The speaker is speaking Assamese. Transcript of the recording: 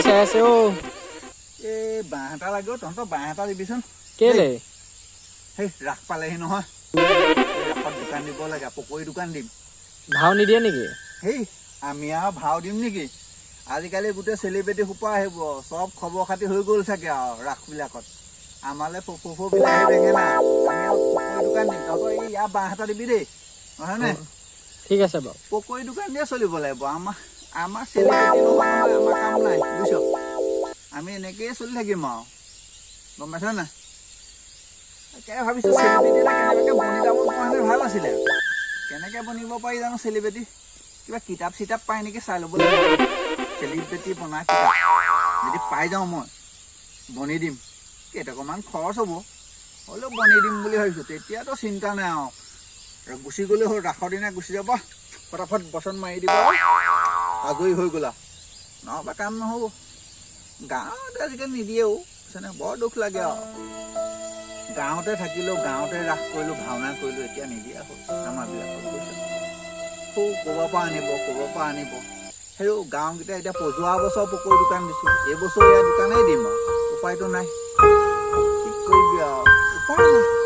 চাই আছে অ এই বাঁহ এটা লাগিব তহঁতৰ বাঁহ এটা দিবিচোন কেলে সেই ৰাস পালেহি নহয় ৰাসত দোকান দিব লাগে পকৰি দোকান দিম ভাও নিদিয়ে নেকি সেই আমি আৰু ভাও দিম নেকি আজিকালি গোটেই চেলিব্ৰিটি সোপা আহিব চব খবৰ খাতি হৈ গ'ল চাগে আৰু ৰাসবিলাকত আমালে পপু বিলাহী বেঙেনা আমি আৰু পকৰি দোকান দিম তহঁতৰ এই ইয়াৰ বাঁহ এটা দিবি দেই হয়নে ঠিক আছে বাৰু পকৰি দোকান দিয়ে চলিব লাগিব আমাৰ চেলিব্ৰিটি নহয় আমাৰ কাম নাই বুজিছ আমি এনেকৈয়ে চলি থাকিম আৰু গম পাইছ নাই তাকে ভাবিছোঁ চেলিব্ৰিটি এটা কেনেবাকৈ বনি যাব পৰা হ'লে ভাল আছিলে কেনেকৈ বনিব পাৰি জানো চেলিব্ৰিটি কিবা কিতাপ চিতাপ পাই নেকি চাই ল'ব লাগিব চেলিব্ৰিটি বনা কিতাপ যদি পাই যাওঁ মই বনি দিম কেইটকামান খৰচ হ'ব হ'লেও বনি দিম বুলি ভাবিছোঁ তেতিয়াতো চিন্তা নাই আৰু গুচি গ'লে হ'ল ৰাসৰ দিনা গুচি যাব ফটাফট বচন মাৰি দিব আজৰি হৈ গ'লা নহ'বা কাম নহ'ব গাঁৱত আজিকালি নিদিয়েও বুজিছানে বৰ দুখ লাগে আৰু গাঁৱতে থাকিলেও গাঁৱতে ৰাস কৰিলোঁ ভাওনা কৰিলোঁ এতিয়া নিদিয়া হ'ল আমাৰবিলাকত বুজিছে ক'ৰবাৰ পৰা আনিব সেই গাঁওকেইটা এতিয়া যোৱা বছৰ পকৰি দোকান দিছোঁ এইবছৰ ইয়াৰ দোকানেই দিম আৰু উপায়টো নাই কি কৰিবি আৰু উপায় নাই